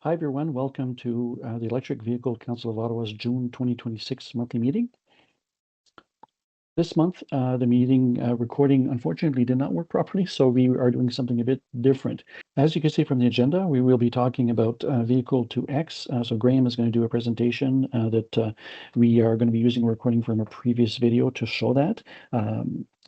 Hi, everyone. Welcome to the Electric Vehicle Council of Ottawa's June 2026 monthly meeting. This month, the meeting recording unfortunately did not work properly, so we are doing something a bit different. As you can see from the agenda, we will be talking about Vehicle to X. So Graham is going to do a presentation that we are going to be using a recording from a previous video to show that.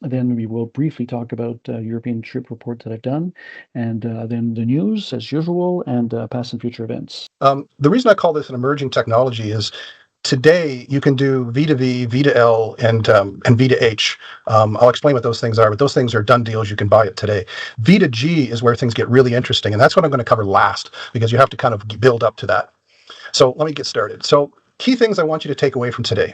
Then we will briefly talk about European trip report that I've done, and then the news as usual, and past and future events. The reason I call this an emerging technology is today you can do V to V, V to L, and V to H. I'll explain what those things are, but those things are done deals. You can buy it today. V to G is where things get really interesting, and that's what I'm going to cover last because you have to kind of build up to that. So let me get started. So key things I want you to take away from today.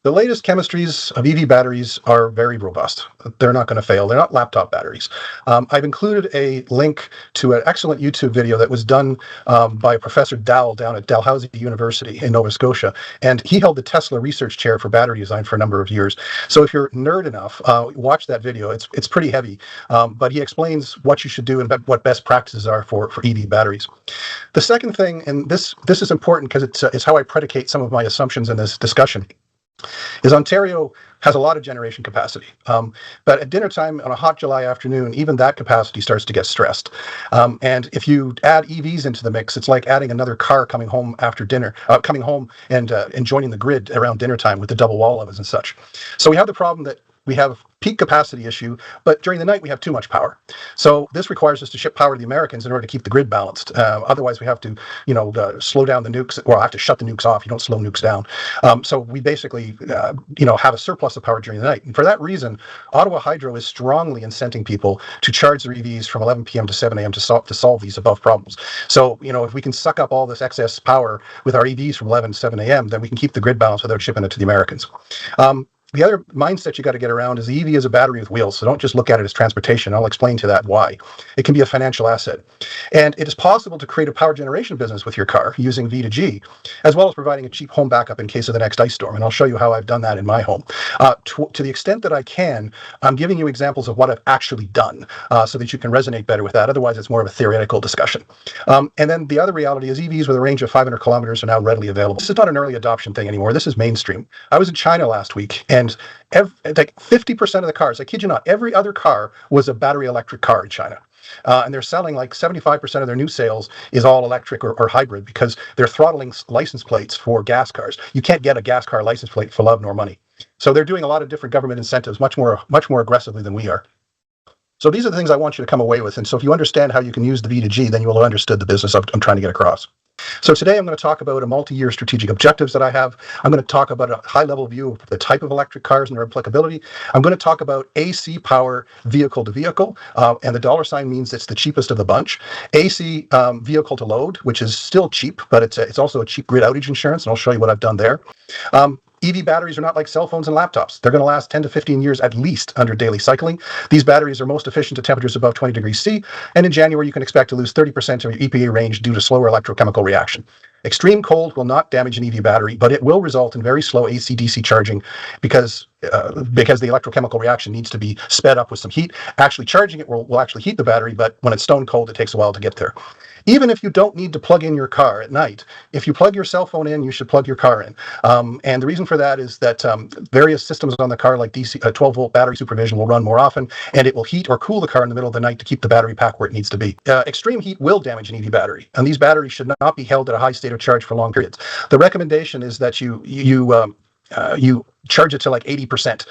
The latest chemistries of EV batteries are very robust. They're not going to fail. They're not laptop batteries. I've included a link to an excellent YouTube video that was done by Professor Dowell down at Dalhousie University in Nova Scotia. And he held the Tesla research chair for battery design for a number of years. So if you're nerd enough, watch that video. It's pretty heavy, but he explains what you should do and what best practices are for EV batteries. The second thing, and this is important because it's how I predicate some of my assumptions in this discussion, is Ontario has a lot of generation capacity. But at dinner time on a hot July afternoon, even that capacity starts to get stressed. And if you add EVs into the mix, it's like adding another car coming home after dinner, coming home and joining the grid around dinner time with the double wall ovens and such. So we have the problem that we have peak capacity issue, but during the night we have too much power. So this requires us to ship power to the Americans in order to keep the grid balanced. Otherwise we have to, slow down the nukes, or have to shut the nukes off. You don't slow nukes down. So we basically, have a surplus of power during the night. And for that reason, Ottawa Hydro is strongly incenting people to charge their EVs from 11 p.m. to 7 a.m. to solve these above problems. So, if we can suck up all this excess power with our EVs from 11 to 7 a.m., then we can keep the grid balanced without shipping it to the Americans. The other mindset you got to get around is the EV is a battery with wheels, so don't just look at it as transportation. I'll explain to that why. It can be a financial asset. And it is possible to create a power generation business with your car using V2G, as well as providing a cheap home backup in case of the next ice storm. And I'll show you how I've done that in my home. To the extent that I can, I'm giving you examples of what I've actually done so that you can resonate better with that. Otherwise, it's more of a theoretical discussion. And then the other reality is EVs with a range of 500 kilometers are now readily available. This is not an early adoption thing anymore. This is mainstream. I was in China last week, and like 50% of the cars, I kid you not, every other car was a battery electric car in China. And they're selling like 75% of their new sales is all electric or hybrid because they're throttling license plates for gas cars. You can't get a gas car license plate for love nor money. So they're doing a lot of different government incentives much more aggressively than we are. So these are the things I want you to come away with. And so if you understand how you can use the V2G, then you will have understood the business I'm trying to get across. So today I'm going to talk about a multi-year strategic objectives that I have. I'm going to talk about a high-level view of the type of electric cars and their applicability. I'm going to talk about AC power vehicle to vehicle, and the dollar sign means it's the cheapest of the bunch. AC vehicle to load, which is still cheap, but it's also a cheap grid outage insurance, and I'll show you what I've done there. EV batteries are not like cell phones and laptops. They're going to last 10 to 15 years at least under daily cycling. These batteries are most efficient at temperatures above 20 degrees C, and in January you can expect to lose 30% of your EPA range due to slower electrochemical reaction. Extreme cold will not damage an EV battery, but it will result in very slow AC-DC charging because the electrochemical reaction needs to be sped up with some heat. Actually charging it will actually heat the battery, but when it's stone cold, it takes a while to get there. Even if you don't need to plug in your car at night, if you plug your cell phone in, you should plug your car in. And the reason for that is that various systems on the car, like DC 12-volt battery supervision, will run more often, and it will heat or cool the car in the middle of the night to keep the battery pack where it needs to be. Extreme heat will damage an EV battery, and these batteries should not be held at a high state of charge for long periods. The recommendation is that you charge it to like 80%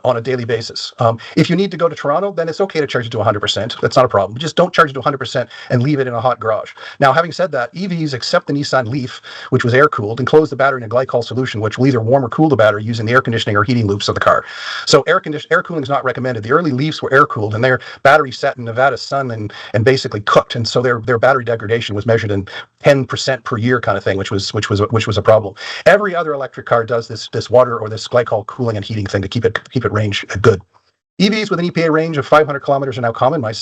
on a daily basis. If you need to go to Toronto, then it's okay to charge it to 100%. That's not a problem. Just don't charge it to 100% and leave it in a hot garage. Now, having said that, EVs, except the Nissan Leaf, which was air-cooled, enclose the battery in a glycol solution, which will either warm or cool the battery using the air conditioning or heating loops of the car. So air cooling is not recommended. The early Leafs were air-cooled, and their battery sat in Nevada sun and basically cooked, and so their battery degradation was measured in 10% per year kind of thing, which was a problem. Every other electric car does this water or this glycol cooling and heating thing to keep it range good. EVs with an EPA range of 500 kilometers are now common. My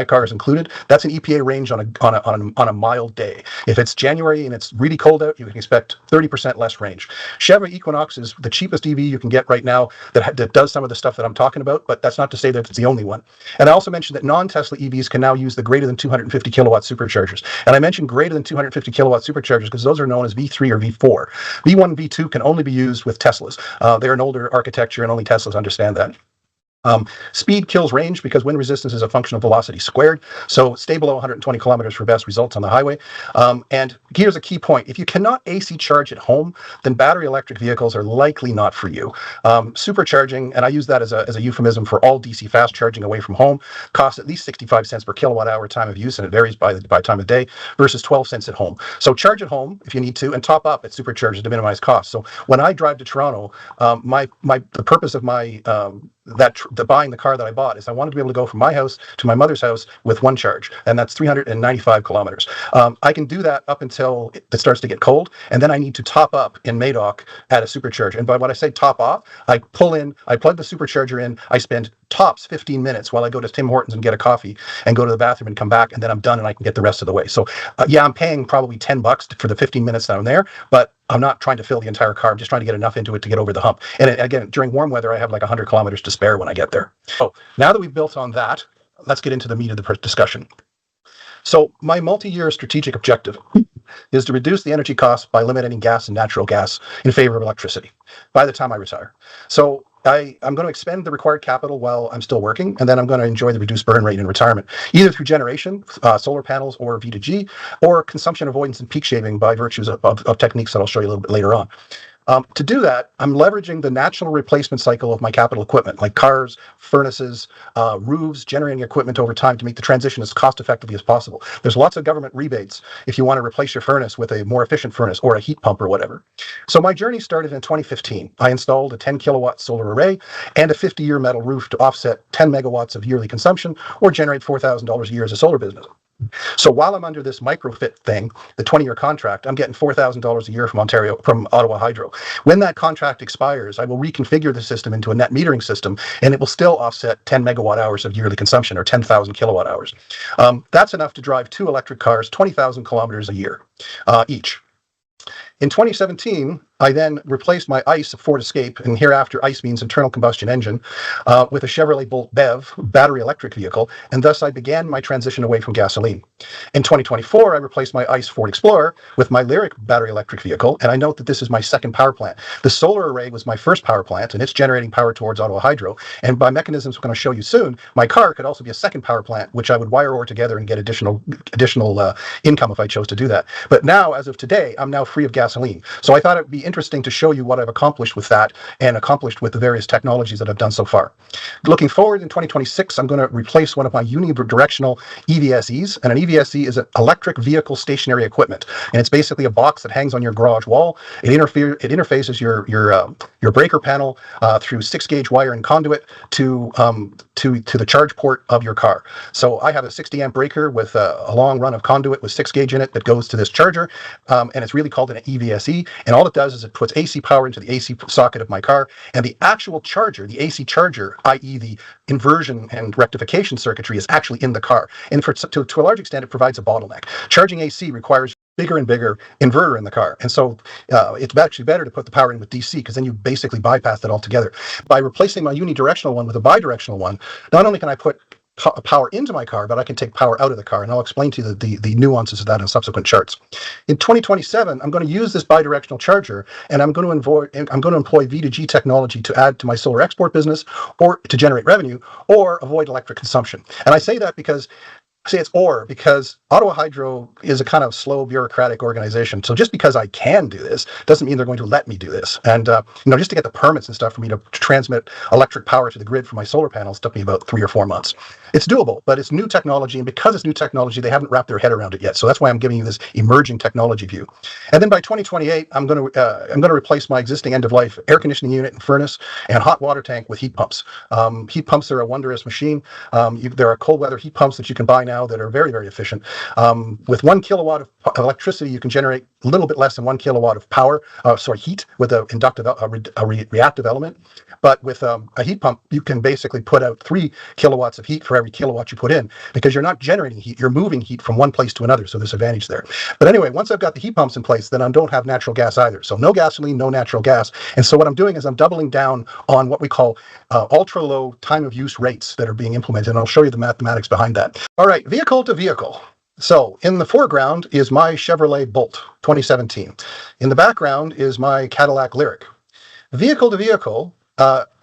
car is included. That's an EPA range on a mild day. If it's January and it's really cold out, you can expect 30% less range. Chevy Equinox is the cheapest EV you can get right now that does some of the stuff that I'm talking about, but that's not to say that it's the only one. And I also mentioned that non-Tesla EVs can now use the greater than 250 kilowatt superchargers. And I mentioned greater than 250 kilowatt superchargers because those are known as V3 or V4. V1 and V2 can only be used with Teslas. They're an older architecture and only Teslas understand that. Speed kills range because wind resistance is a function of velocity squared. So stay below 120 kilometers for best results on the highway. And here's a key point. If you cannot AC charge at home, then battery electric vehicles are likely not for you. Supercharging, and I use that as a euphemism for all DC fast charging away from home, costs at least 65 cents per kilowatt hour time of use, and it varies by time of day, versus 12 cents at home. So charge at home if you need to, and top up at superchargers to minimize costs. So when I drive to Toronto, the purpose of my buying the car that I bought is I wanted to be able to go from my house to my mother's house with one charge, and that's 395 kilometers. I can do that up until it starts to get cold, and then I need to top up in Madoc at a supercharger. And by what I say top off, I plug the supercharger in, I spend tops 15 minutes while I go to Tim Hortons and get a coffee and go to the bathroom and come back, and then I'm done and I can get the rest of the way. So I'm paying probably $10 for the 15 minutes that I'm there, but I'm not trying to fill the entire car. I'm just trying to get enough into it to get over the hump. And again, during warm weather, I have like 100 kilometers to spare when I get there. So now that we've built on that, let's get into the meat of the discussion. So my multi-year strategic objective is to reduce the energy costs by eliminating gas and natural gas in favor of electricity by the time I retire. So I'm going to expend the required capital while I'm still working, and then I'm going to enjoy the reduced burn rate in retirement, either through generation, solar panels, or V2G, or consumption avoidance and peak shaving by virtues of techniques that I'll show you a little bit later on. To do that, I'm leveraging the natural replacement cycle of my capital equipment, like cars, furnaces, roofs, generating equipment over time to make the transition as cost effectively as possible. There's lots of government rebates if you want to replace your furnace with a more efficient furnace or a heat pump or whatever. So my journey started in 2015. I installed a 10 kilowatt solar array and a 50-year metal roof to offset 10 megawatts of yearly consumption or generate $4,000 a year as a solar business. So while I'm under this microfit thing, the 20-year contract, I'm getting $4,000 a year from Ottawa Hydro. When that contract expires, I will reconfigure the system into a net metering system, and it will still offset 10 megawatt hours of yearly consumption, or 10,000 kilowatt hours. That's enough to drive 2 electric cars 20,000 kilometers a year each. In 2017, I then replaced my ICE Ford Escape, and hereafter ICE means internal combustion engine, with a Chevrolet Bolt BEV battery electric vehicle, and thus I began my transition away from gasoline. In 2024, I replaced my ICE Ford Explorer with my Lyric battery electric vehicle, and I note that this is my second power plant. The solar array was my first power plant, and it's generating power towards Ottawa Hydro, and by mechanisms I'm going to show you soon, my car could also be a second power plant, which I would wire or together and get additional income if I chose to do that. But now, as of today, I'm now free of gasoline. So I thought it would be interesting to show you what I've accomplished with that and accomplished with the various technologies that I've done so far. Looking forward in 2026, I'm going to replace one of my unidirectional EVSEs, and an EVSE is an electric vehicle stationary equipment, and it's basically a box that hangs on your garage wall. It interfaces your breaker panel through 6-gauge wire and conduit to the charge port of your car. So I have a 60 amp breaker with a long run of conduit with 6-gauge in it that goes to this charger, and it's really called an EVSE, and all it does is it puts AC power into the AC socket of my car, and the actual charger, the AC charger, i.e. the inversion and rectification circuitry, is actually in the car. And to a large extent, it provides a bottleneck. Charging AC requires bigger and bigger inverter in the car. And so it's actually better to put the power in with DC, because then you basically bypass that altogether. By replacing my unidirectional one with a bidirectional one, not only can I put power into my car, but I can take power out of the car, and I'll explain to you the nuances of that in subsequent charts. In 2027, I'm going to use this bidirectional charger, and I'm going to employ V2G technology to add to my solar export business, or to generate revenue, or avoid electric consumption. And I say that because Ottawa Hydro is a kind of slow bureaucratic organization. So just because I can do this doesn't mean they're going to let me do this. And just to get the permits and stuff for me to transmit electric power to the grid for my solar panels took me about 3 or 4 months. It's doable, but it's new technology, and because it's new technology, they haven't wrapped their head around it yet. So that's why I'm giving you this emerging technology view. And then by 2028, I'm going to replace my existing end-of-life air conditioning unit and furnace and hot water tank with heat pumps. Heat pumps are a wondrous machine. There are cold weather heat pumps that you can buy now now that are very, very efficient. With 1 kilowatt of electricity, you can generate a little bit less than 1 kilowatt of heat with a reactive element. But with a heat pump, you can basically put out 3 kilowatts of heat for every kilowatt you put in, because you're not generating heat, you're moving heat from one place to another. So there's advantage there. But anyway, once I've got the heat pumps in place, then I don't have natural gas either. So no gasoline, no natural gas. And so what I'm doing is I'm doubling down on what we call ultra low time of use rates that are being implemented. And I'll show you the mathematics behind that. All right, vehicle to vehicle. So in the foreground is my Chevrolet Bolt 2017. In the background is my Cadillac Lyriq. Vehicle to vehicle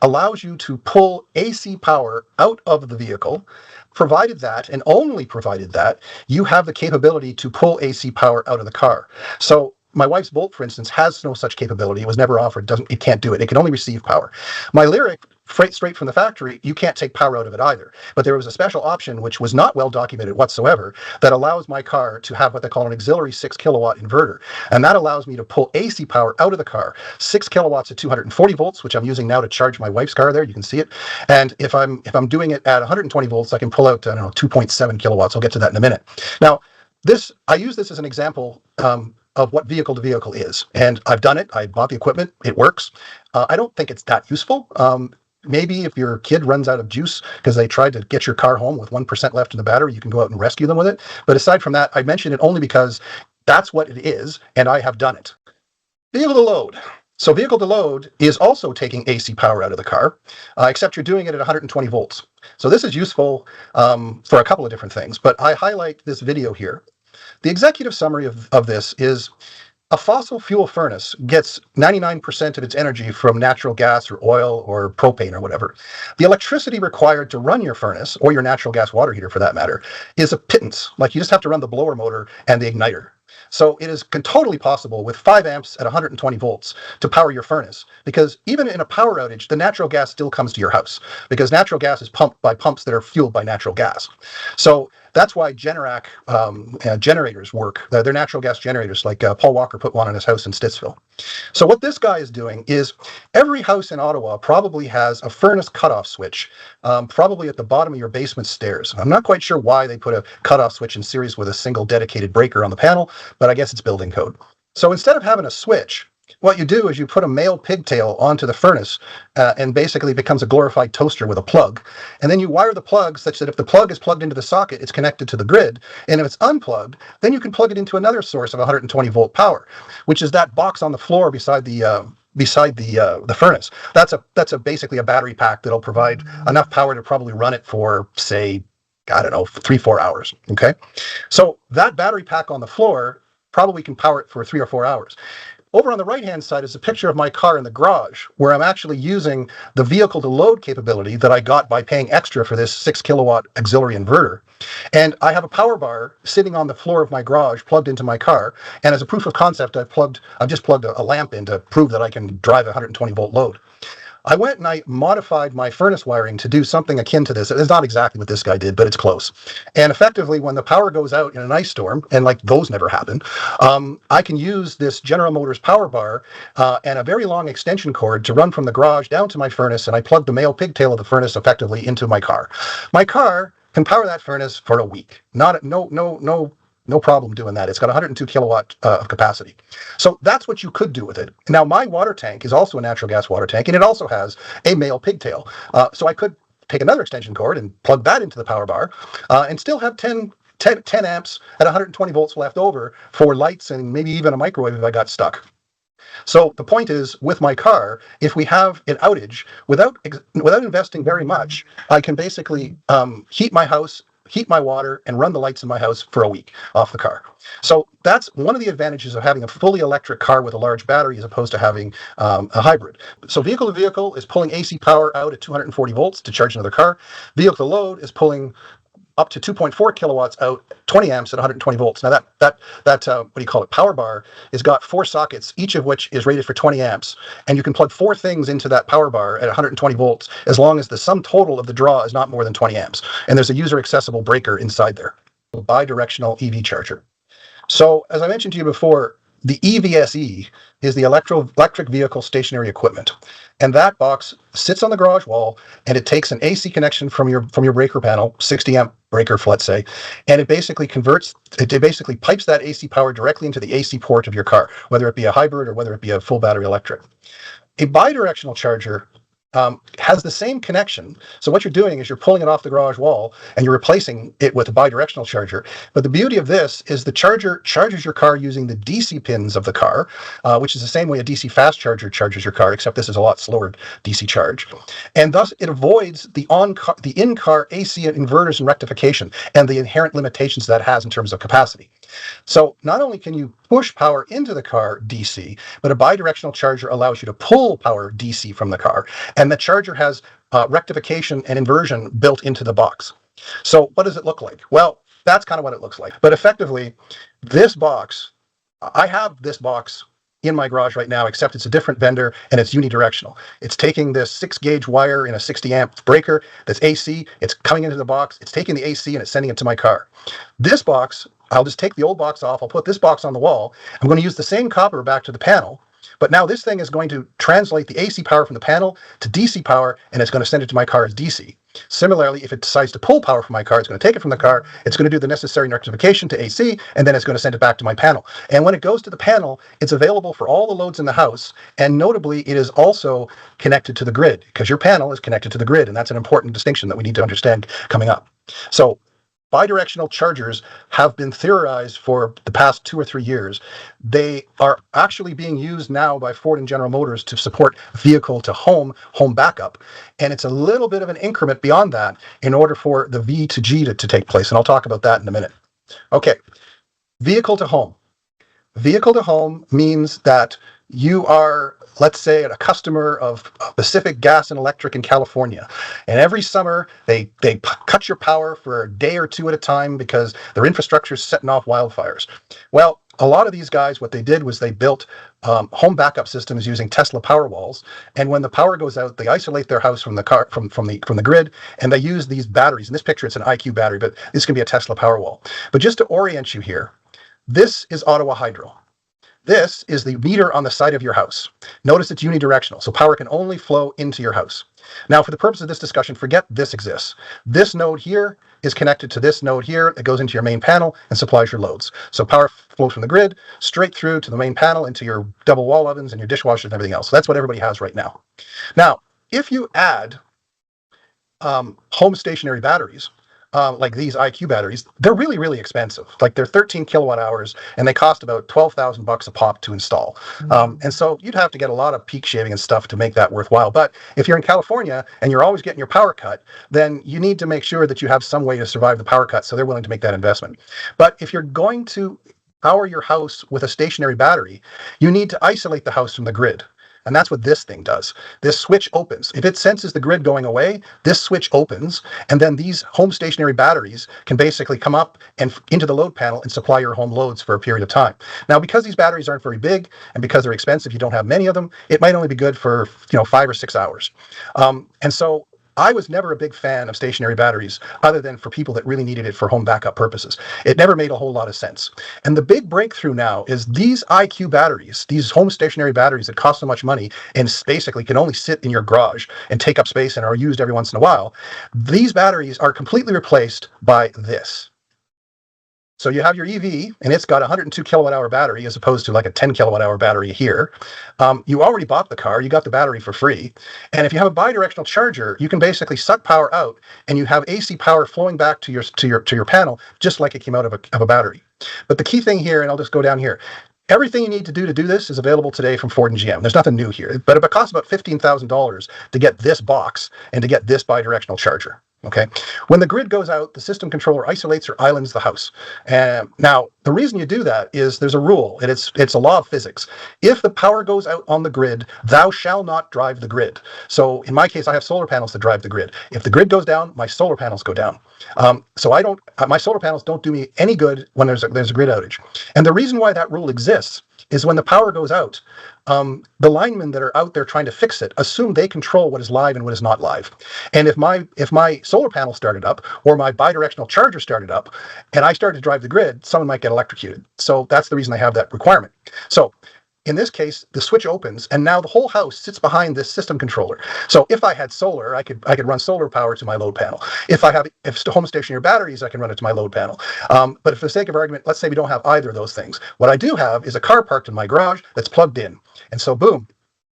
allows you to pull AC power out of the vehicle, provided that, and only provided that, you have the capability to pull AC power out of the car. So my wife's Bolt, for instance, has no such capability. It was never offered. It can't do it. It can only receive power. My Lyriq, straight from the factory, you can't take power out of it either. But there was a special option, which was not well documented whatsoever, that allows my car to have what they call an auxiliary 6 kilowatt inverter. And that allows me to pull AC power out of the car, 6 kilowatts at 240 volts, which I'm using now to charge my wife's car there. You can see it. And if I'm doing it at 120 volts, I can pull out, 2.7 kilowatts. I'll get to that in a minute. Now, I use this as an example of what vehicle to vehicle is. And I've done it. I bought the equipment. It works. I don't think it's that useful. Maybe if your kid runs out of juice because they tried to get your car home with 1% left in the battery, you can go out and rescue them with it. But aside from that, I mention it only because that's what it is, and I have done it. Vehicle to load. So vehicle to load is also taking AC power out of the car, except you're doing it at 120 volts. So this is useful for a couple of different things, but I highlight this video here. The executive summary of this is: a fossil fuel furnace gets 99% of its energy from natural gas or oil or propane or whatever. The electricity required to run your furnace, or your natural gas water heater for that matter, is a pittance. Like, you just have to run the blower motor and the igniter. So it is totally possible with 5 amps at 120 volts to power your furnace, because even in a power outage, the natural gas still comes to your house, because natural gas is pumped by pumps that are fueled by natural gas. So that's why Generac generators work. They're natural gas generators, like Paul Walker put one on his house in Stittsville. So what this guy is doing is, every house in Ottawa probably has a furnace cutoff switch, probably at the bottom of your basement stairs. I'm not quite sure why they put a cutoff switch in series with a single dedicated breaker on the panel, but I guess it's building code. So instead of having a switch, what you do is you put a male pigtail onto the furnace, and basically it becomes a glorified toaster with a plug. And then you wire the plug such that if the plug is plugged into the socket, it's connected to the grid. And if it's unplugged, then you can plug it into another source of 120 volt power, which is that box on the floor beside the furnace. That's basically a battery pack that'll provide enough power to probably run it for, say, 3-4 hours. Okay. So that battery pack on the floor probably can power it for 3 or 4 hours. Over on the right-hand side is a picture of my car in the garage, where I'm actually using the vehicle to load capability that I got by paying extra for this 6 kilowatt auxiliary inverter. And I have a power bar sitting on the floor of my garage plugged into my car. And as a proof of concept, I've just plugged a lamp in to prove that I can drive a 120 volt load. I went and I modified my furnace wiring to do something akin to this. It's not exactly what this guy did, but it's close. And effectively, when the power goes out in an ice storm, and like those never happen, I can use this General Motors power bar and a very long extension cord to run from the garage down to my furnace, and I plug the male pigtail of the furnace effectively into my car. My car can power that furnace for a week. No problem doing that. It's got 102 kilowatt of capacity. So that's what you could do with it. Now, my water tank is also a natural gas water tank, and it also has a male pigtail. So I could take another extension cord and plug that into the power bar and still have 10 amps at 120 volts left over for lights and maybe even a microwave if I got stuck. So the point is, with my car, if we have an outage, without investing very much, I can basically heat my house, heat my water, and run the lights in my house for a week off the car. So that's one of the advantages of having a fully electric car with a large battery as opposed to having a hybrid. So vehicle to vehicle is pulling AC power out at 240 volts to charge another car. Vehicle to load is pulling up to 2.4 kilowatts out, 20 amps at 120 volts. Now that power bar has got 4 sockets, each of which is rated for 20 amps. And you can plug 4 things into that power bar at 120 volts as long as the sum total of the draw is not more than 20 amps. And there's a user accessible breaker inside there, a bi-directional EV charger. So as I mentioned to you before, The EVSE is the electric vehicle stationary equipment. And that box sits on the garage wall, and it takes an AC connection from your breaker panel, 60 amp breaker, let's say, and it basically pipes that AC power directly into the AC port of your car, whether it be a hybrid or whether it be a full battery electric. A bidirectional charger has the same connection. So what you're doing is you're pulling it off the garage wall and you're replacing it with a bidirectional charger. But the beauty of this is the charger charges your car using the DC pins of the car, which is the same way a DC fast charger charges your car, except this is a lot slower DC charge. And thus it avoids the in-car AC inverters and rectification and the inherent limitations that has in terms of capacity. So not only can you push power into the car DC, but a bidirectional charger allows you to pull power DC from the car. And the charger has rectification and inversion built into the box. So what does it look like? Well, that's kind of what it looks like. But effectively, this box, I have this box in my garage right now, except it's a different vendor and it's unidirectional. It's taking this 6-gauge wire in a 60 amp breaker that's AC, it's coming into the box, it's taking the AC and it's sending it to my car. This box, I'll just take the old box off, I'll put this box on the wall, I'm going to use the same copper back to the panel, but now this thing is going to translate the AC power from the panel to DC power, and it's going to send it to my car as DC. Similarly, if it decides to pull power from my car, it's going to take it from the car, it's going to do the necessary rectification to AC, and then it's going to send it back to my panel. And when it goes to the panel, it's available for all the loads in the house, and notably, it is also connected to the grid, because your panel is connected to the grid, and that's an important distinction that we need to understand coming up. So bidirectional chargers have been theorized for the past 2 or 3 years. They are actually being used now by Ford and General Motors to support vehicle to home backup. And it's a little bit of an increment beyond that in order for the V to G to take place. And I'll talk about that in a minute. Okay, vehicle to home. Vehicle to home means that you are, let's say, a customer of Pacific Gas and Electric in California. And every summer, they cut your power for a day or two at a time because their infrastructure is setting off wildfires. Well, a lot of these guys, what they did was they built home backup systems using Tesla Powerwalls. And when the power goes out, they isolate their house from the grid, and they use these batteries. In this picture, it's an IQ battery, but this can be a Tesla Powerwall. But just to orient you here, this is Ottawa Hydro. This is the meter on the side of your house. Notice it's unidirectional, so power can only flow into your house. Now, for the purpose of this discussion, forget this exists. This node here is connected to this node here. It goes into your main panel and supplies your loads. So power flows from the grid straight through to the main panel into your double wall ovens and your dishwashers and everything else. So that's what everybody has right now. Now, if you add home stationary batteries, like these IQ batteries, they're really, really expensive. Like they're 13 kilowatt hours and they cost about $12,000 a pop to install. And so you'd have to get a lot of peak shaving and stuff to make that worthwhile. But if you're in California and you're always getting your power cut, then you need to make sure that you have some way to survive the power cut. So they're willing to make that investment. But if you're going to power your house with a stationary battery, you need to isolate the house from the grid. And that's what this thing does. This switch opens. If it senses the grid going away, this switch opens, and then these home stationary batteries can basically come up and into the load panel and supply your home loads for a period of time. Now, because these batteries aren't very big and because they're expensive, you don't have many of them, it might only be good for 5 or 6 hours. And so I was never a big fan of stationary batteries other than for people that really needed it for home backup purposes. It never made a whole lot of sense. And the big breakthrough now is these IQ batteries, these home stationary batteries that cost so much money and basically can only sit in your garage and take up space and are used every once in a while. These batteries are completely replaced by this. So you have your EV, and it's got a 102 kilowatt hour battery as opposed to like a 10 kilowatt hour battery here. You already bought the car, you got the battery for free. And if you have a bidirectional charger, you can basically suck power out and you have AC power flowing back to your panel, just like it came out of a battery. But the key thing here, and I'll just go down here, everything you need to do this is available today from Ford and GM. There's nothing new here, but it costs about $15,000 to get this box and to get this bidirectional charger. Okay. When the grid goes out, the system controller isolates or islands the house. Now, the reason you do that is there's a rule, and it's a law of physics. If the power goes out on the grid, thou shall not drive the grid. So in my case, I have solar panels that drive the grid. If the grid goes down, my solar panels go down. So my solar panels don't do me any good when there's a grid outage. And the reason why that rule exists is when the power goes out, the linemen that are out there trying to fix it assume they control what is live and what is not live. And if my solar panel started up or my bidirectional charger started up and I started to drive the grid, someone might get electrocuted. So that's the reason I have that requirement. So in this case, the switch opens, and now the whole house sits behind this system controller. So if I had solar, I could run solar power to my load panel. If home stationary batteries, I can run it to my load panel. But for the sake of argument, let's say we don't have either of those things. What I do have is a car parked in my garage that's plugged in, and so boom,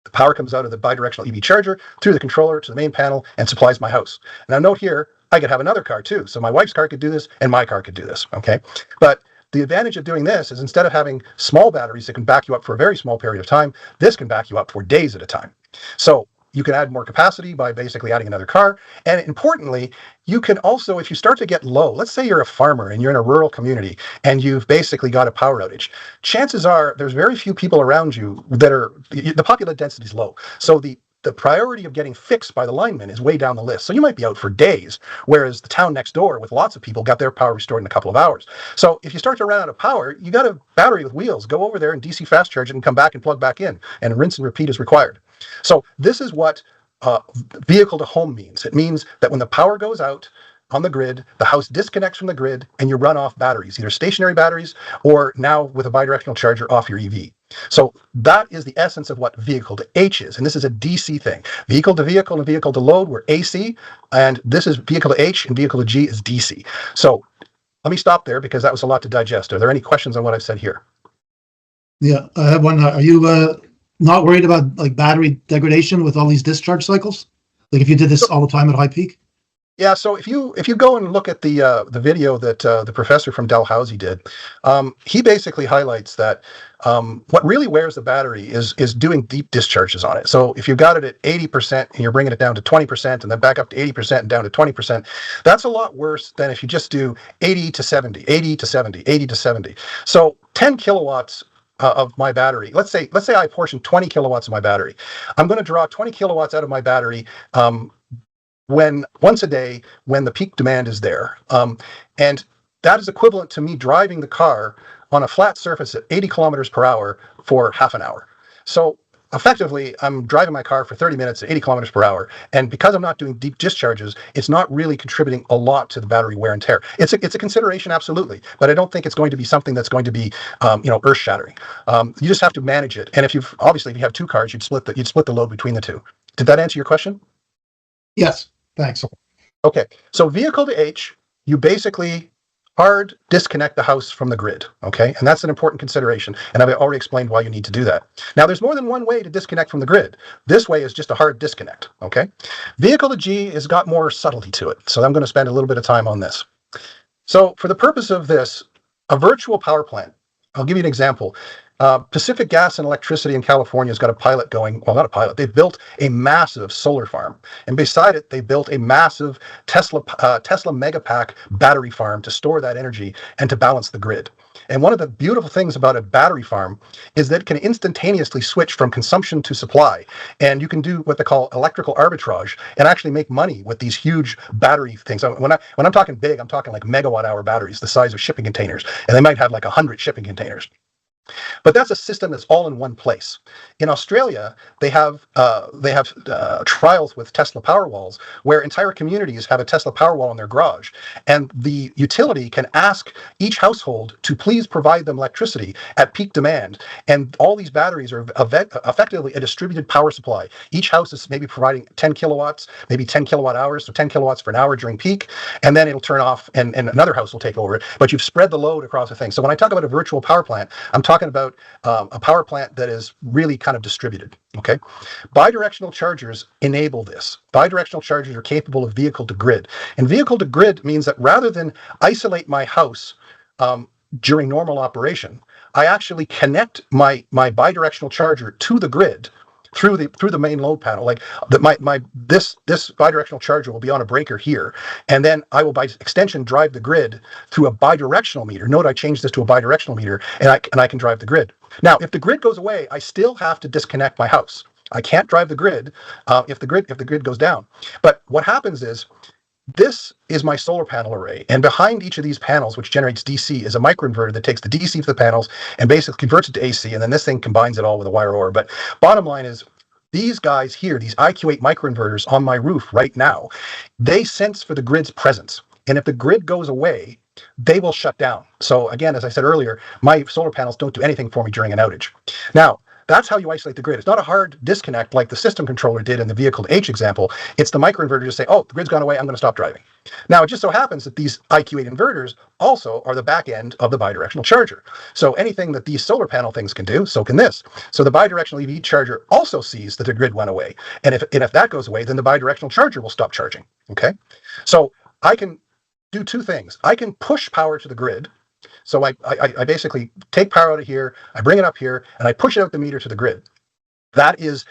the power comes out of the bidirectional EV charger through the controller to the main panel and supplies my house. Now note here, I could have another car too. So my wife's car could do this, and my car could do this. Okay, but the advantage of doing this is instead of having small batteries that can back you up for a very small period of time, this can back you up for days at a time. So you can add more capacity by basically adding another car. And importantly, you can also, if you start to get low, let's say you're a farmer and you're in a rural community and you've basically got a power outage, chances are there's very few people around you the popular density is low. So the priority of getting fixed by the lineman is way down the list. So you might be out for days, whereas the town next door with lots of people got their power restored in a couple of hours. So if you start to run out of power, you got a battery with wheels. Go over there and DC fast charge it and come back and plug back in, and rinse and repeat is required. So this is what vehicle to home means. It means that when the power goes out on the grid, the house disconnects from the grid and you run off batteries, either stationary batteries or now with a bidirectional charger off your EV. So that is the essence of what vehicle to H is. And this is a DC thing. Vehicle to vehicle and vehicle to load were AC, and this is vehicle to H and vehicle to G is DC. So let me stop there because that was a lot to digest. Are there any questions on what I've said here? Yeah, I have one. Are you not worried about like battery degradation with all these discharge cycles? Like if you did this all the time at high peak? Yeah, so if you go and look at the video that the professor from Dalhousie did, he basically highlights that what really wears the battery is doing deep discharges on it. So if you've got it at 80% and you're bringing it down to 20% and then back up to 80% and down to 20%, that's a lot worse than if you just do 80 to 70, 80 to 70, 80 to 70. So 10 kilowatts of my battery, let's say I portion 20 kilowatts of my battery. I'm going to draw 20 kilowatts out of my battery once a day when the peak demand is there. And that is equivalent to me driving the car on a flat surface at 80 kilometers per hour for half an hour. So effectively, I'm driving my car for 30 minutes at 80 kilometers per hour. And because I'm not doing deep discharges, it's not really contributing a lot to the battery wear and tear. It's a consideration, absolutely. But I don't think it's going to be something that's going to be, earth shattering. You just have to manage it. And if you have two cars, you'd split the load between the two. Did that answer your question? Yes, thanks. Okay, so vehicle to H, you basically hard disconnect the house from the grid, okay? And that's an important consideration, and I've already explained why you need to do that. Now, there's more than one way to disconnect from the grid. This way is just a hard disconnect, okay? Vehicle to G has got more subtlety to it, so I'm going to spend a little bit of time on this. So for the purpose of this, a virtual power plant, I'll give you an example. Pacific Gas and Electricity in California has got a pilot going. Well, not a pilot. They've built a massive solar farm, and beside it, they built a massive Tesla Megapack battery farm to store that energy and to balance the grid. And one of the beautiful things about a battery farm is that it can instantaneously switch from consumption to supply, and you can do what they call electrical arbitrage and actually make money with these huge battery things. When I'm talking big, I'm talking like megawatt hour batteries, the size of shipping containers, and they might have like 100 shipping containers. But that's a system that's all in one place. In Australia, they have trials with Tesla Powerwalls where entire communities have a Tesla Powerwall in their garage, and the utility can ask each household to please provide them electricity at peak demand. And all these batteries are effectively a distributed power supply. Each house is maybe providing 10 kilowatts, maybe 10 kilowatt hours, so 10 kilowatts for an hour during peak, and then it'll turn off and another house will take over it. But you've spread the load across the thing. So when I talk about a virtual power plant, I'm talking about a power plant that is really kind of distributed, okay? Bidirectional chargers enable this. Bidirectional chargers are capable of vehicle to grid. And vehicle to grid means that rather than isolate my house during normal operation, I actually connect my bidirectional charger to the grid through the main load panel. Like this bidirectional charger will be on a breaker here, and then I will by extension drive the grid through a bidirectional meter. Note I changed this to a bidirectional meter, and I can drive the grid. Now, if the grid goes away, I still have to disconnect my house. I can't drive the grid if the grid goes down. But what happens is This is my solar panel array, and behind each of these panels, which generates DC, is a microinverter that takes the DC for the panels and basically converts it to AC, and then this thing combines it all with a wire OR. But bottom line is, these guys here, these IQ8 microinverters on my roof right now, they sense for the grid's presence. And if the grid goes away, they will shut down. So again, as I said earlier, my solar panels don't do anything for me during an outage. Now, that's how you isolate the grid. It's not a hard disconnect like the system controller did in the vehicle to H example. It's the microinverter to say, oh, the grid's gone away, I'm going to stop driving. Now, it just so happens that these IQ8 inverters also are the back end of the bidirectional charger. So anything that these solar panel things can do, so can this. So the bidirectional EV charger also sees that the grid went away. And if that goes away, then the bidirectional charger will stop charging. Okay? So I can do two things. I can push power to the grid. So I basically take power out of here, I bring it up here, and I push it out the meter to the grid. That is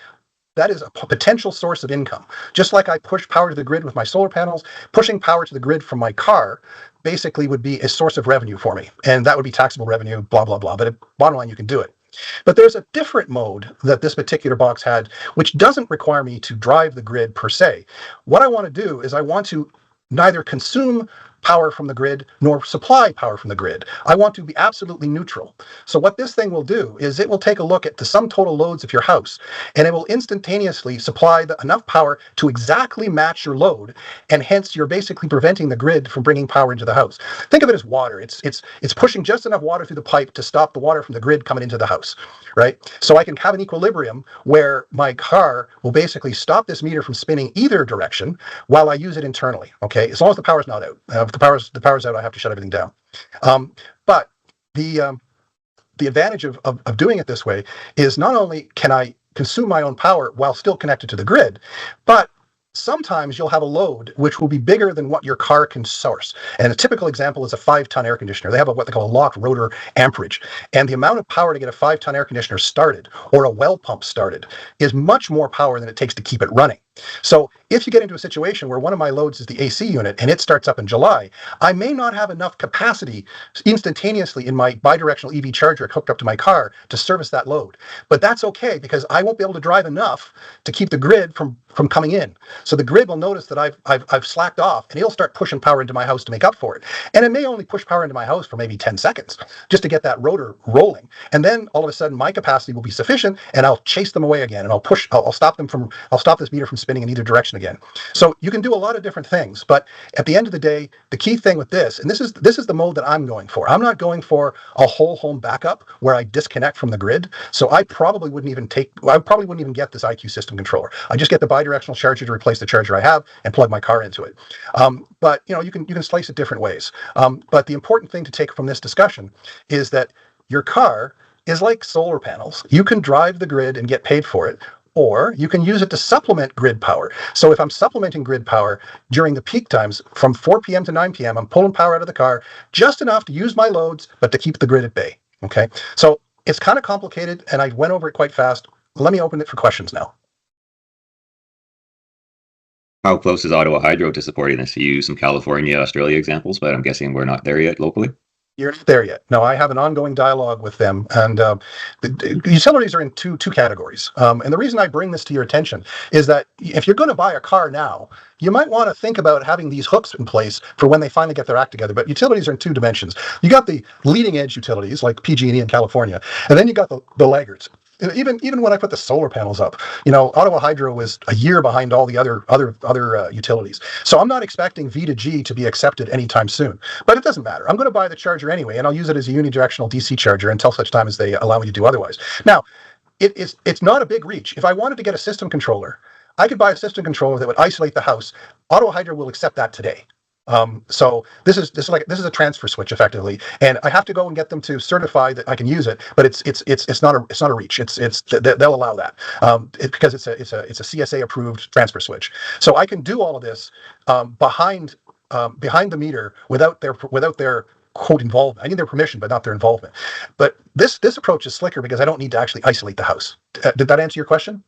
a potential source of income. Just like I push power to the grid with my solar panels, pushing power to the grid from my car basically would be a source of revenue for me. And that would be taxable revenue, blah, blah, blah. But bottom line, you can do it. But there's a different mode that this particular box had, which doesn't require me to drive the grid per se. What I want to do is I want to neither consume power from the grid nor supply power from the grid. I want to be absolutely neutral. So what this thing will do is it will take a look at the sum total loads of your house, and it will instantaneously supply enough power to exactly match your load, and hence you're basically preventing the grid from bringing power into the house. Think of it as water. It's pushing just enough water through the pipe to stop the water from the grid coming into the house, right? So I can have an equilibrium where my car will basically stop this meter from spinning either direction while I use it internally, okay? As long as the power's not out. If the power's out, I have to shut everything down. But the advantage of doing it this way is not only can I consume my own power while still connected to the grid, but sometimes you'll have a load which will be bigger than what your car can source. And a typical example is a 5-ton air conditioner. They have what they call a locked rotor amperage. And the amount of power to get a 5-ton air conditioner started or a well pump started is much more power than it takes to keep it running. So if you get into a situation where one of my loads is the AC unit and it starts up in July, I may not have enough capacity instantaneously in my bidirectional EV charger hooked up to my car to service that load. But that's okay because I won't be able to drive enough to keep the grid from coming in. So the grid will notice that I've slacked off and it'll start pushing power into my house to make up for it. And it may only push power into my house for maybe 10 seconds just to get that rotor rolling. And then all of a sudden my capacity will be sufficient and I'll chase them away again and I'll stop this meter from spinning in either direction again. So you can do a lot of different things, but at the end of the day, the key thing with this, and this is the mode that I'm going for. I'm not going for a whole home backup where I disconnect from the grid. So I probably wouldn't even get this IQ system controller. I just get the bidirectional charger to replace the charger I have and plug my car into it. But you can slice it different ways. But the important thing to take from this discussion is that your car is like solar panels. You can drive the grid and get paid for it, or you can use it to supplement grid power. So if I'm supplementing grid power during the peak times from 4 p.m. to 9 p.m., I'm pulling power out of the car just enough to use my loads, but to keep the grid at bay. Okay. So it's kind of complicated and I went over it quite fast. Let me open it for questions now. How close is Ottawa Hydro to supporting this? You use some California, Australia examples, but I'm guessing we're not there yet locally. You're not there yet. No, I have an ongoing dialogue with them, and the utilities are in two categories. And the reason I bring this to your attention is that if you're going to buy a car now, you might want to think about having these hooks in place for when they finally get their act together. But utilities are in two dimensions. You got the leading edge utilities like PG&E in California, and then you got the laggards. Even when I put the solar panels up, Ottawa Hydro was a year behind all the other utilities. So I'm not expecting V2G to be accepted anytime soon. But it doesn't matter. I'm going to buy the charger anyway, and I'll use it as a unidirectional DC charger until such time as they allow me to do otherwise. Now, it's not a big reach. If I wanted to get a system controller, I could buy a system controller that would isolate the house. Ottawa Hydro will accept that today. So this is a transfer switch effectively, and I have to go and get them to certify that I can use it. But it's not a reach. They'll allow that because it's a CSA approved transfer switch. So I can do all of this behind the meter without their quote involvement. I need their permission, but not their involvement. But this approach is slicker because I don't need to actually isolate the house. Did that answer your question?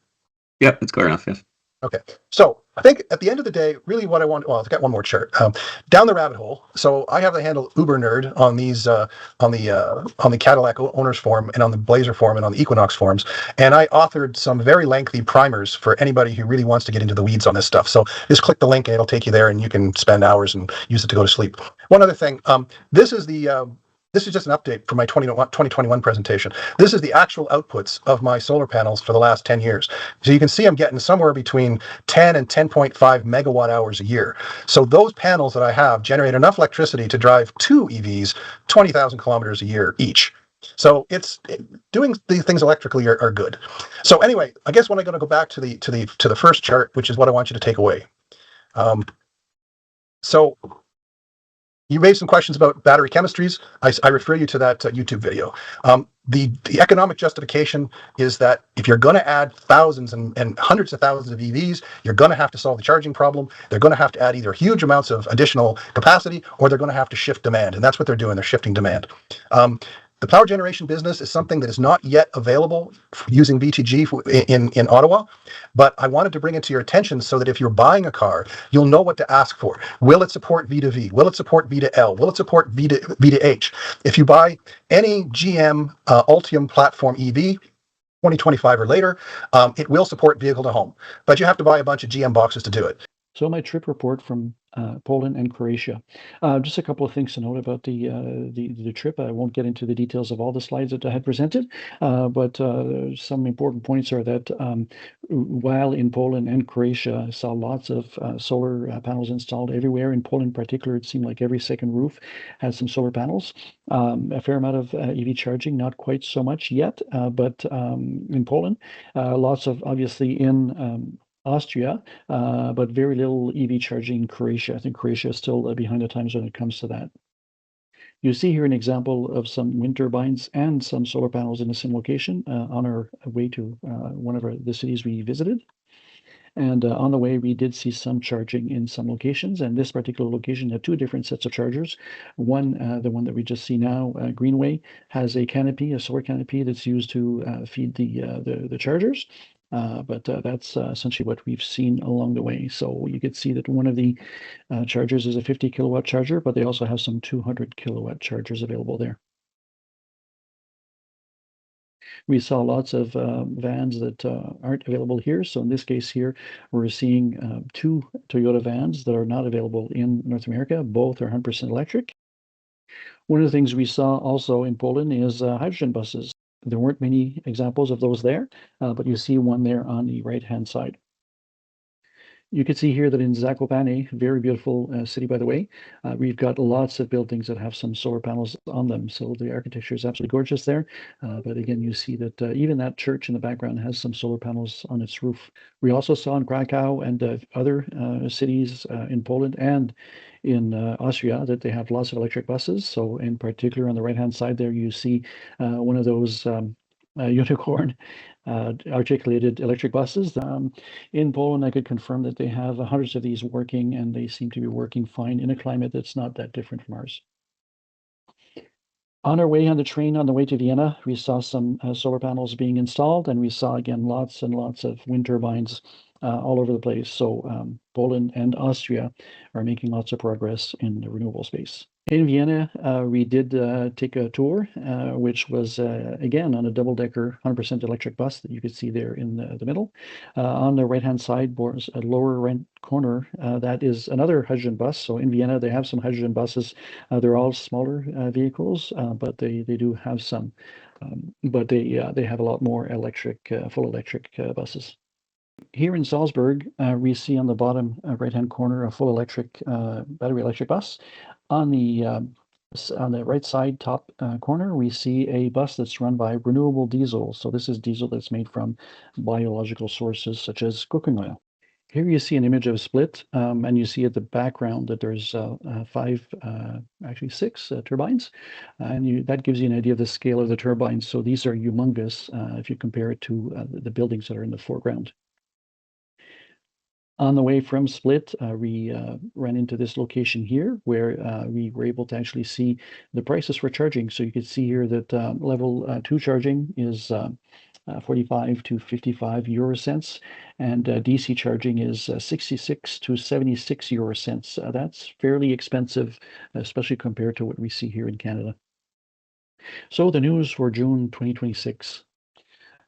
Yep, that's clear enough. Yes. Okay. So I think at the end of the day, really what I want, well, I've got one more chart. Down the rabbit hole. So I have the handle Uber Nerd on these, on the Cadillac owners forum and on the Blazer forum and on the Equinox forums. And I authored some very lengthy primers for anybody who really wants to get into the weeds on this stuff. So just click the link and it'll take you there and you can spend hours and use it to go to sleep. One other thing, this is just an update from my 2021 presentation. This is the actual outputs of my solar panels for the last 10 years. So you can see I'm getting somewhere between 10 and 10.5 megawatt hours a year. So those panels that I have generate enough electricity to drive 2 EVs 20,000 kilometers a year each. So doing these things electrically are good. So anyway, I guess when I'm going to go back to the first chart, which is what I want you to take away. So you raised some questions about battery chemistries. I refer you to that YouTube video. The economic justification is that if you're going to add thousands and hundreds of thousands of EVs, you're going to have to solve the charging problem. They're going to have to add either huge amounts of additional capacity or they're going to have to shift demand. And that's what they're doing. They're shifting demand. The power generation business is something that is not yet available using VTG in Ottawa, but I wanted to bring it to your attention so that if you're buying a car, you'll know what to ask for. Will it support V2V? Will it support V2L? Will it support V2H? If you buy any GM Ultium platform EV, 2025 or later, it will support vehicle to home, but you have to buy a bunch of GM boxes to do it. So my trip report from Poland and Croatia. Just a couple of things to note about the trip. I won't get into the details of all the slides that I had presented, but some important points are that while in Poland and Croatia, I saw lots of solar panels installed everywhere. In Poland in particular, it seemed like every second roof had some solar panels. A fair amount of EV charging, not quite so much yet, but in Poland, lots of obviously in Austria, but very little EV charging in Croatia. I think Croatia is still behind the times when it comes to that. You see here an example of some wind turbines and some solar panels in the same location on our way to one of the cities we visited. And on the way, we did see some charging in some locations. And this particular location had 2 different sets of chargers. One, the one that we just see now, Greenway, has a canopy, a solar canopy that's used to feed the chargers. But that's essentially what we've seen along the way. So you could see that one of the chargers is a 50 kilowatt charger, but they also have some 200 kilowatt chargers available there. We saw lots of vans that aren't available here. So in this case here, we're seeing 2 Toyota vans that are not available in North America. Both are 100% electric. One of the things we saw also in Poland is hydrogen buses. There weren't many examples of those there, but you see one there on the right-hand side. You can see here that in Zakopane, very beautiful city, by the way, we've got lots of buildings that have some solar panels on them. So the architecture is absolutely gorgeous there. But again, you see that even that church in the background has some solar panels on its roof. We also saw in Krakow and other cities in Poland and in Austria that they have lots of electric buses. So in particular, on the right-hand side there, you see one of those unicorn articulated electric buses. In Poland, I could confirm that they have hundreds of these working, and they seem to be working fine in a climate that's not that different from ours. On our way on the train on the way to Vienna, we saw some solar panels being installed, and we saw again lots and lots of wind turbines all over the place. So Poland and Austria are making lots of progress in the renewable space. In Vienna, we did take a tour, which was, again, on a double-decker 100% electric bus that you could see there in the middle. On the right-hand side, a lower right corner, that is another hydrogen bus. So in Vienna, they have some hydrogen buses. They're all smaller vehicles, but they do have some. But they have a lot more electric, full electric buses. Here in Salzburg, we see on the bottom right-hand corner a full electric battery electric bus. On the right side top corner, we see a bus that's run by renewable diesel. So this is diesel that's made from biological sources such as cooking oil. Here you see an image of a split, and you see at the background that there's 6 turbines, and that gives you an idea of the scale of the turbines. So these are humongous if you compare it to the buildings that are in the foreground. On the way from Split, we ran into this location here where we were able to actually see the prices for charging. So you can see here that level 2 charging is 45 to 55 euro cents, and DC charging is 66 to 76 euro cents. That's fairly expensive, especially compared to what we see here in Canada. So the news for June 2026.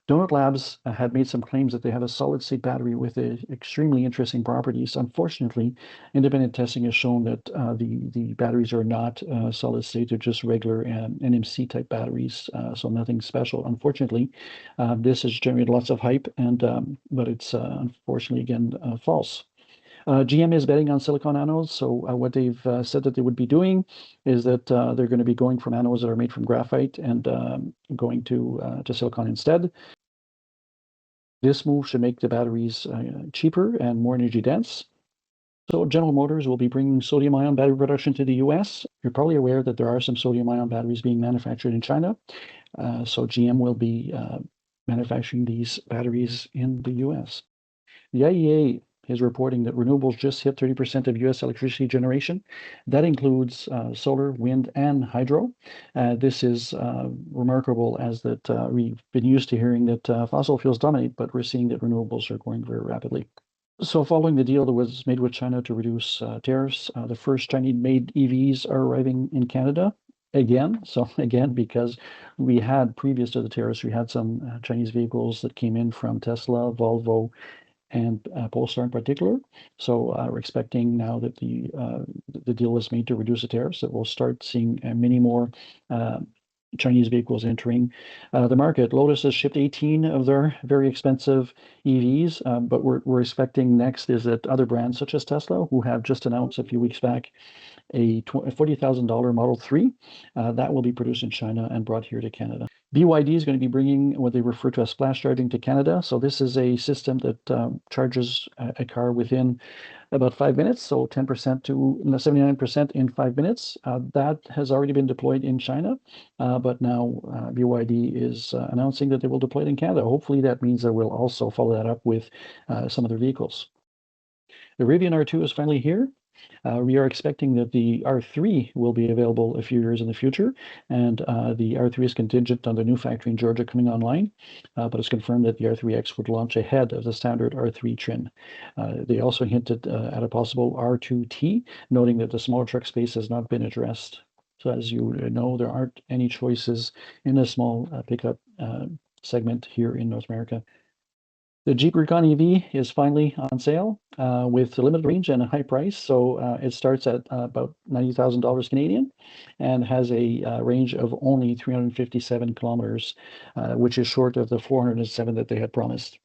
Donut Labs had made some claims that they have a solid-state battery with extremely interesting properties. Unfortunately, independent testing has shown that the batteries are not solid-state; they're just regular NMC-type batteries, so nothing special. Unfortunately, this has generated lots of hype, but it's unfortunately again false. GM is betting on silicon anodes. So what they've said that they would be doing is that they're going to be going from anodes that are made from graphite and going to silicon instead. This move should make the batteries cheaper and more energy dense. So General Motors will be bringing sodium-ion battery production to the US. You're probably aware that there are some sodium-ion batteries being manufactured in China. So GM will be manufacturing these batteries in the US. The IEA is reporting that renewables just hit 30% of US electricity generation. That includes solar, wind, and hydro. This is remarkable, as that we've been used to hearing that fossil fuels dominate, but we're seeing that renewables are growing very rapidly. So following the deal that was made with China to reduce tariffs, the first Chinese-made EVs are arriving in Canada again. So again, because we had, previous to the tariffs, we had some Chinese vehicles that came in from Tesla, Volvo, and Polestar in particular. So we're expecting now that the deal was made to reduce the tariffs, that we'll start seeing many more Chinese vehicles entering the market. Lotus has shipped 18 of their very expensive EVs, but we're expecting next is that other brands such as Tesla, who have just announced a few weeks back a $40,000 Model 3, that will be produced in China and brought here to Canada. BYD is going to be bringing what they refer to as flash charging to Canada. So this is a system that charges a car within about 5 minutes, so 10% to 79% in 5 minutes. That has already been deployed in China, but now BYD is announcing that they will deploy it in Canada. Hopefully that means that we'll also follow that up with some other vehicles. The Rivian R2 is finally here. We are expecting that the R3 will be available a few years in the future, and the R3 is contingent on the new factory in Georgia coming online, but it's confirmed that the R3X would launch ahead of the standard R3 trim. They also hinted at a possible R2T, noting that the small truck space has not been addressed. So as you know, there aren't any choices in a small pickup segment here in North America. The Jeep Recon EV is finally on sale with a limited range and a high price. So it starts at about $90,000 Canadian and has a range of only 357 kilometers, which is short of the 407 that they had promised.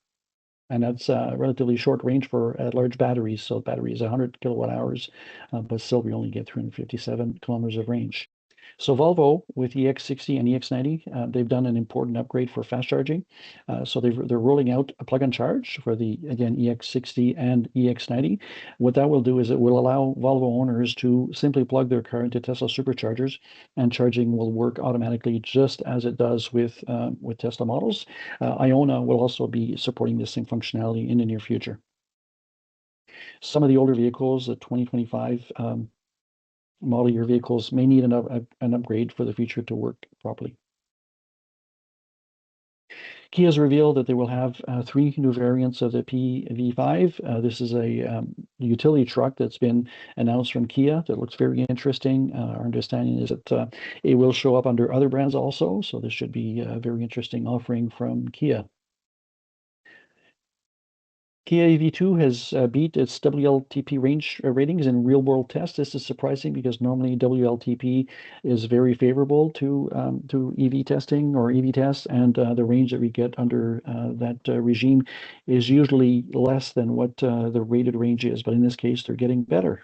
And that's a relatively short range for large batteries. So the battery is 100 kilowatt hours, but still we only get 357 kilometers of range. So Volvo with EX60 and EX90, they've done an important upgrade for fast charging. So they're rolling out a plug and charge for the, again, EX60 and EX90. What that will do is it will allow Volvo owners to simply plug their car into Tesla superchargers, and charging will work automatically just as it does with Tesla models. Iona will also be supporting this same functionality in the near future. Some of the older vehicles, the 2025 model year vehicles, may need an upgrade for the future to work properly. Kia has revealed that they will have 3 new variants of the PV5. This is a utility truck that's been announced from Kia that looks very interesting. Our understanding is that it will show up under other brands also, so this should be a very interesting offering from Kia. Kia EV2 has beat its WLTP range ratings in real-world tests. This is surprising because normally WLTP is very favorable to EV testing or EV tests, and the range that we get under that regime is usually less than what the rated range is. But in this case, they're getting better.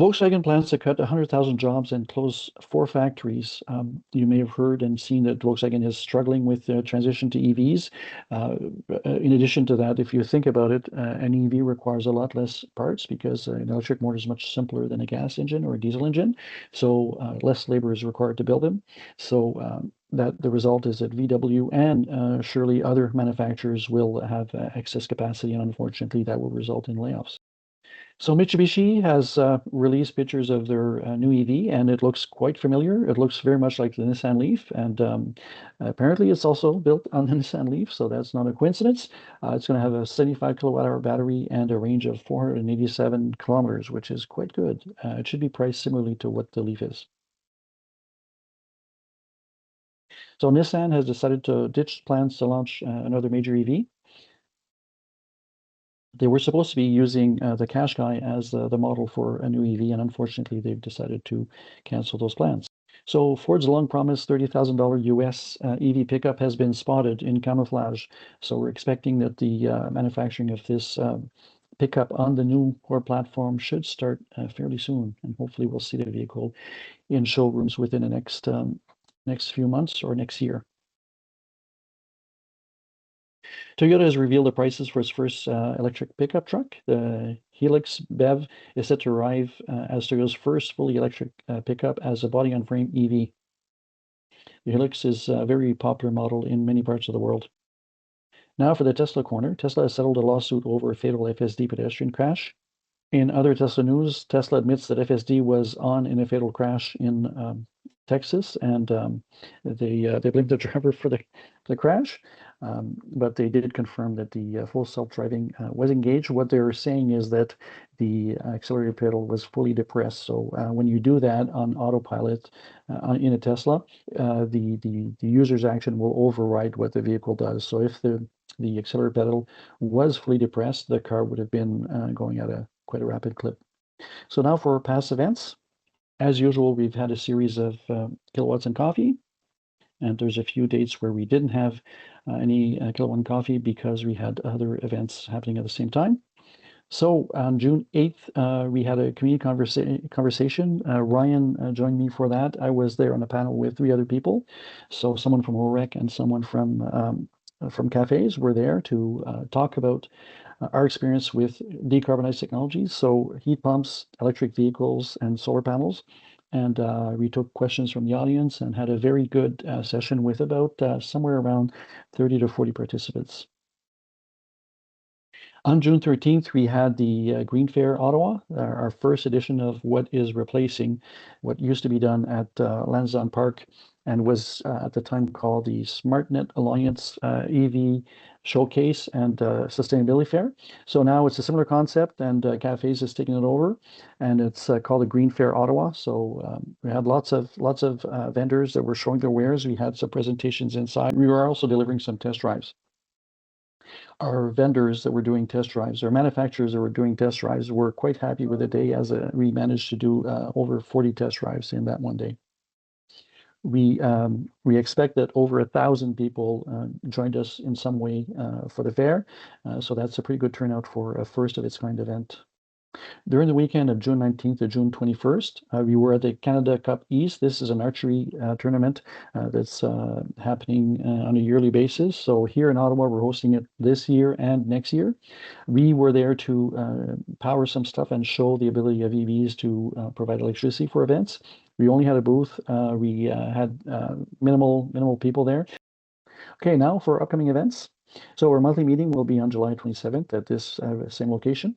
Volkswagen plans to cut 100,000 jobs and close 4 factories. You may have heard and seen that Volkswagen is struggling with the transition to EVs. In addition to that, if you think about it, an EV requires a lot less parts because an electric motor is much simpler than a gas engine or a diesel engine. So less labor is required to build them. So that the result is that VW and surely other manufacturers will have excess capacity, and unfortunately that will result in layoffs. So Mitsubishi has released pictures of their new EV, and it looks quite familiar. It looks very much like the Nissan Leaf, and apparently it's also built on the Nissan Leaf, so that's not a coincidence. It's going to have a 75 kilowatt hour battery and a range of 487 kilometers, which is quite good. It should be priced similarly to what the Leaf is. So Nissan has decided to ditch plans to launch another major EV. They were supposed to be using the Qashqai as the model for a new EV, and unfortunately, they've decided to cancel those plans. So Ford's long-promised $30,000 US EV pickup has been spotted in camouflage. So we're expecting that the manufacturing of this pickup on the new Ford platform should start fairly soon, and hopefully we'll see the vehicle in showrooms within the next few months or next year. Toyota has revealed the prices for its first electric pickup truck. The Helix BEV is set to arrive as Toyota's first fully electric pickup as a body-on-frame EV. The Helix is a very popular model in many parts of the world. Now for the Tesla corner. Tesla has settled a lawsuit over a fatal FSD pedestrian crash. In other Tesla news, Tesla admits that FSD was on in a fatal crash in Texas, and they blamed the driver for the crash, but they did confirm that the full self-driving was engaged. What they're saying is that the accelerator pedal was fully depressed. So when you do that on autopilot in a Tesla, the user's action will override what the vehicle does. So if the accelerator pedal was fully depressed, the car would have been going at quite a rapid clip. So now for past events. As usual, we've had a series of kilowatts and coffee, and there's a few dates where we didn't have any kilowatt and coffee because we had other events happening at the same time. So on June 8th, we had a community conversation. Ryan joined me for that. I was there on a panel with 3 other people. So someone from OREC and someone from cafes were there to talk about our experience with decarbonized technologies, so heat pumps, electric vehicles, and solar panels. And we took questions from the audience and had a very good session with about somewhere around 30 to 40 participants. On June 13th, we had the Green Fair Ottawa, our first edition of what is replacing what used to be done at Lansdowne Park and was at the time called the SmartNet Alliance EV Showcase and Sustainability Fair. So now it's a similar concept, and Cafes is taking it over, and it's called the Green Fair Ottawa. So we had lots of vendors that were showing their wares. We had some presentations inside. We were also delivering some test drives. Our vendors that were doing test drives, our manufacturers that were doing test drives, were quite happy with the day, as we managed to do over 40 test drives in that one day. We expect that over 1,000 people joined us in some way for the fair, so that's a pretty good turnout for a first of its kind event. During the weekend of June 19th to June 21st, we were at the Canada Cup East. This is an archery tournament that's happening on a yearly basis. So here in Ottawa, we're hosting it this year and next year. We were there to power some stuff and show the ability of EVs to provide electricity for events. We only had a booth. We had minimal people there. Okay, now for upcoming events. So our monthly meeting will be on July 27th at this same location.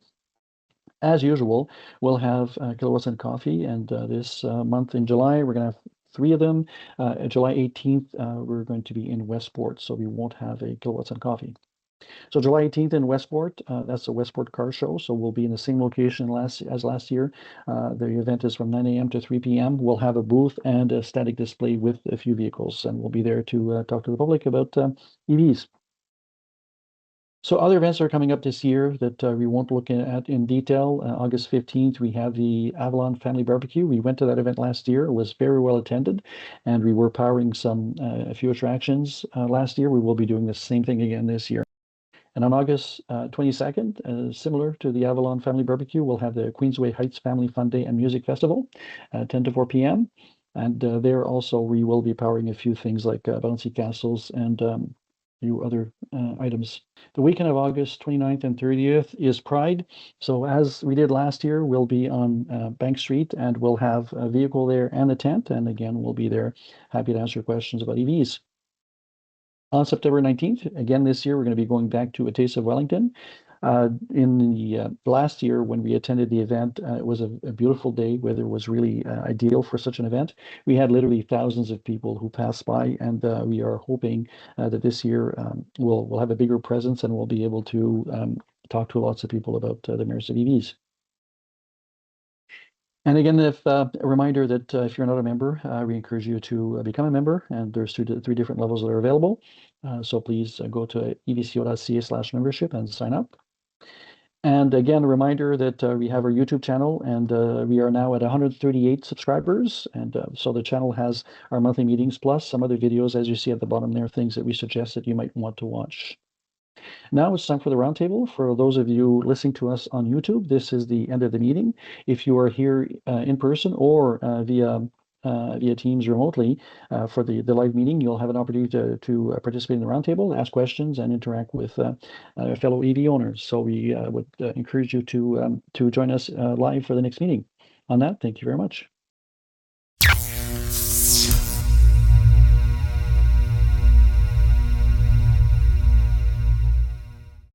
As usual, we'll have kilowatts and coffee, and this month in July, we're going to have 3 of them. July 18th, we're going to be in Westport, so we won't have a kilowatts and coffee. So July 18th in Westport, that's the Westport Car Show, so we'll be in the same location as last year. The event is from 9 a.m. to 3 p.m. We'll have a booth and a static display with a few vehicles, and we'll be there to talk to the public about EVs. So other events are coming up this year that we won't look at in detail. August 15th, we have the Avalon Family Barbecue. We went to that event last year. It was very well attended, and we were powering a few attractions last year. We will be doing the same thing again this year. And on August 22nd, similar to the Avalon Family Barbecue, we'll have the Queensway Heights Family Fun Day and Music Festival, 10 to 4 p.m. And there also we will be powering a few things like bouncy castles and few other items. The weekend of August 29th and 30th is Pride. So as we did last year, we'll be on Bank Street, and we'll have a vehicle there and a tent. And again, we'll be there happy to answer questions about EVs. On September 19th, again this year, we're going to be going back to A Taste of Wellington. In the last year when we attended the event, it was a beautiful day. Weather was really ideal for such an event. We had literally thousands of people who passed by, and we are hoping that this year we'll have a bigger presence and we'll be able to talk to lots of people about the merits of EVs. And again, if a reminder that if you're not a member, we encourage you to become a member, and there's three different levels that are available. So please go to evco.ca/membership and sign up. And again, a reminder that we have our YouTube channel, and we are now at 138 subscribers. And so the channel has our monthly meetings plus some other videos, as you see at the bottom there, things that we suggest that you might want to watch. Now it's time for the roundtable. For those of you listening to us on YouTube, this is the end of the meeting. If you are here in person or via Teams remotely for the live meeting, you'll have an opportunity to participate in the roundtable, ask questions, and interact with fellow EV owners. So we would encourage you to join us live for the next meeting. On that, thank you very much.